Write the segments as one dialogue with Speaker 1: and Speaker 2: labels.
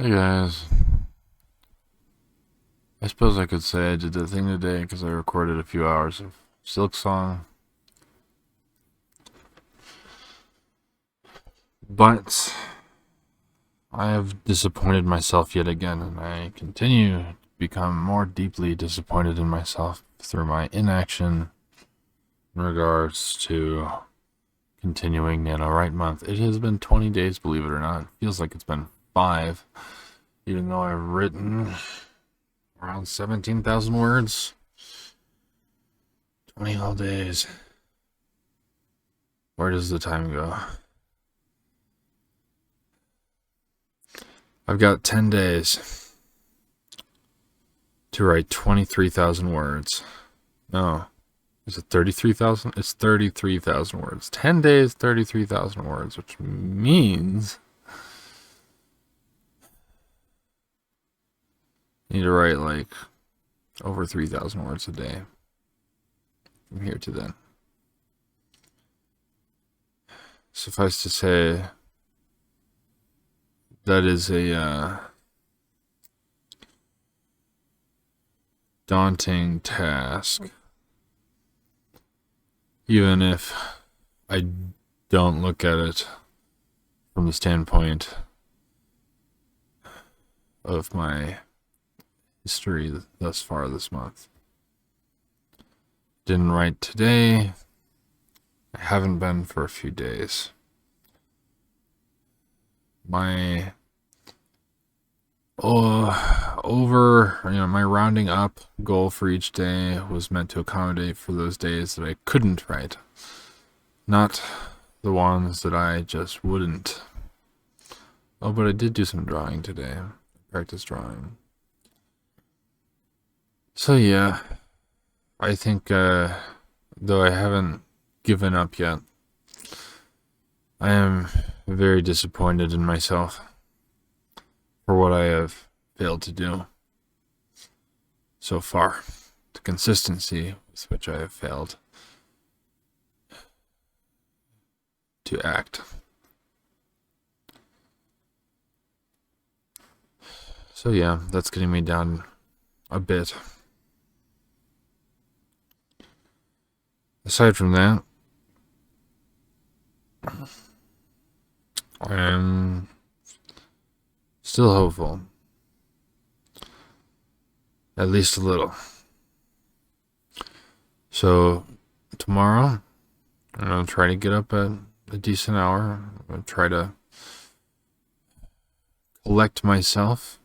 Speaker 1: Hey guys, I suppose I could say I did the thing today because I recorded a few hours of Silk Song, but I have disappointed myself yet again, and I continue to become more deeply disappointed in myself through my inaction in regards to continuing NaNoWriMo month. It has been 20 days, believe it or not. It feels like it's been 5, even though I've written around 17,000 words. 20 whole days. Where does the time go? I've got 10 days to write 23,000 words. No. Is it 33,000? It's 33,000 words. 10 days, 33,000 words, which means I need to write like over 3,000 words a day from here to then. Suffice to say, that is a daunting task. Even if I don't look at it from the standpoint of my history thus far this month. Didn't write today. I haven't been for a few days. My my rounding up goal for each day was meant to accommodate for those days that I couldn't write, not the ones that I just wouldn't. Oh, but I did do some drawing today. Practice drawing. So yeah, I think though I haven't given up yet, I am very disappointed in myself for what I have failed to do so far. The consistency with which I have failed to act. So yeah, that's getting me down a bit. Aside from that, I'm still hopeful. At least a little. So, tomorrow, I'm going to try to get up at a decent hour. I'm going to try to collect myself.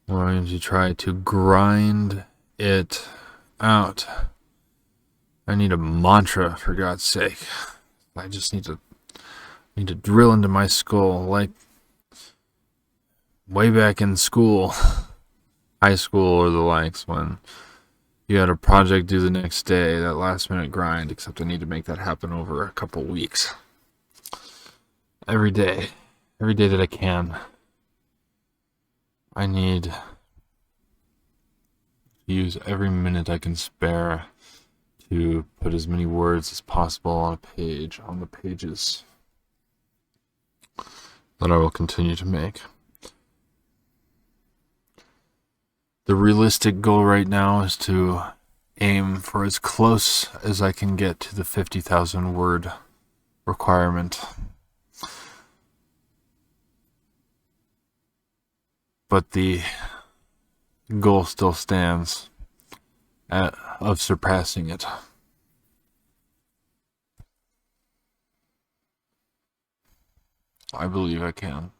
Speaker 1: I'm going to try to grind it out. I need a mantra, for God's sake. I just need to drill into my skull, like way back in school, high school or the likes, when you had a project due the next day, that last minute grind, except I need to make that happen over a couple weeks. Every day that I can. I need to use every minute I can spare to put as many words as possible on a page, on the pages that I will continue to make. The realistic goal right now is to aim for as close as I can get to the 50,000 word requirement. But the goal still stands of surpassing it. I believe I can.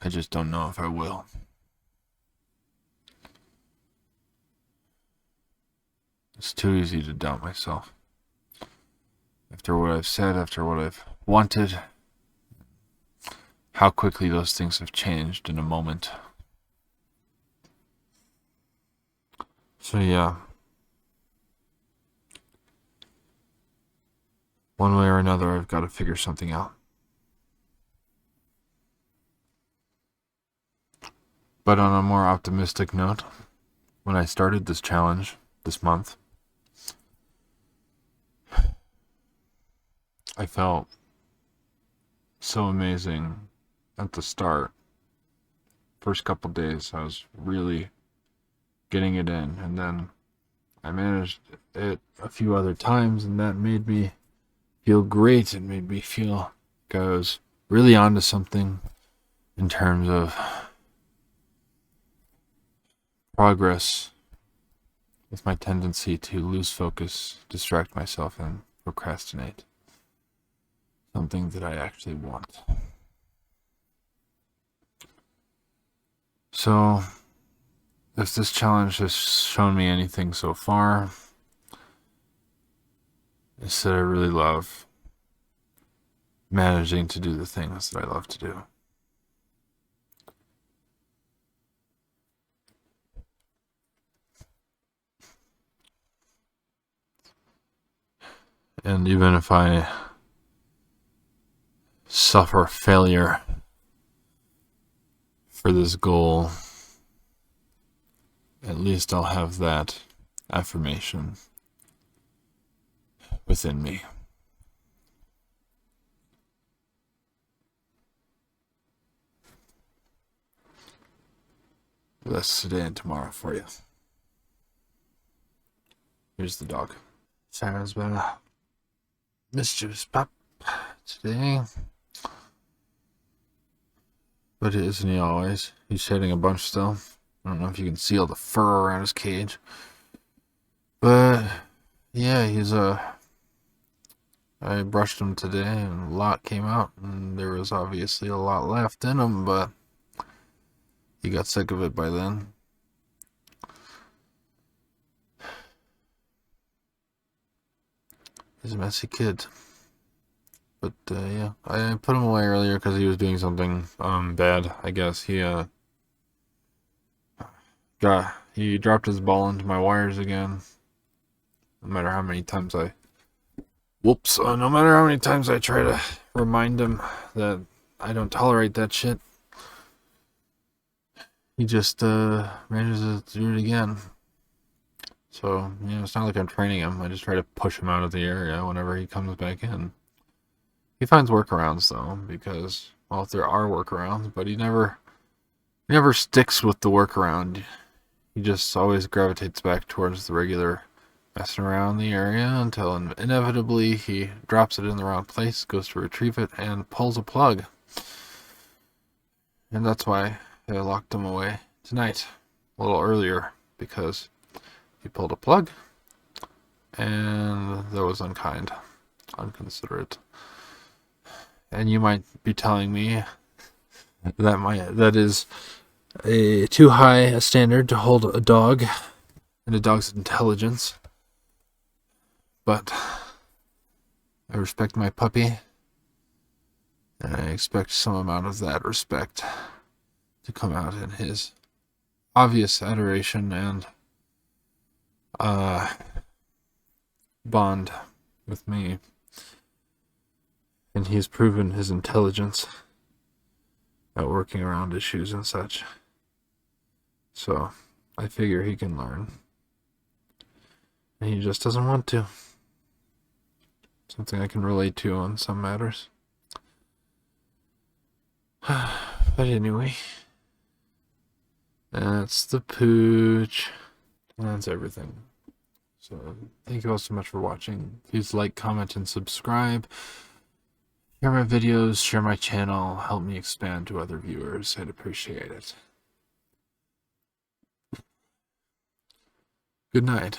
Speaker 1: I just don't know if I will. It's too easy to doubt myself. After what I've said, after what I've wanted, how quickly those things have changed in a moment. So yeah. One way or another, I've got to figure something out. But on a more optimistic note, when I started this challenge this month, I felt so amazing at the start. First couple days, I was really getting it in, and then I managed it a few other times, and that made me feel great. It made me feel like I was really onto something in terms of progress with my tendency to lose focus, distract myself, and procrastinate. Something that I actually want. So, if this challenge has shown me anything so far, it's that I really love managing to do the things that I love to do. And even if I suffer failure for this goal, at least I'll have that affirmation within me. That's today and tomorrow for you. Here's the dog. Simon's been a mischievous pup today. But isn't he always? He's shedding a bunch still. I don't know if you can see all the fur around his cage. But yeah, I brushed him today and a lot came out, and there was obviously a lot left in him, but he got sick of it by then. He's a messy kid. But yeah, I put him away earlier because he was doing something bad. I guess he dropped his ball into my wires again. No matter how many times no matter how many times I try to remind him that I don't tolerate that shit, he just manages to do it again. So, it's not like I'm training him. I just try to push him out of the area whenever he comes back in. He finds workarounds though, because, well, if there are workarounds, but he never sticks with the workaround. He just always gravitates back towards the regular messing around the area until inevitably he drops it in the wrong place, goes to retrieve it, and pulls a plug. And that's why I locked him away tonight, a little earlier, because he pulled a plug, and that was unkind, unconsiderate. And you might be telling me that is too high a standard to hold a dog and a dog's intelligence. But I respect my puppy, and I expect some amount of that respect to come out in his obvious adoration and bond with me. And he's proven his intelligence at working around issues and such. So I figure he can learn. And he just doesn't want to. Something I can relate to on some matters. But anyway, that's the pooch. That's everything. So thank you all so much for watching. Please like, comment, and subscribe. Share my videos, share my channel, help me expand to other viewers. I'd appreciate it. Good night.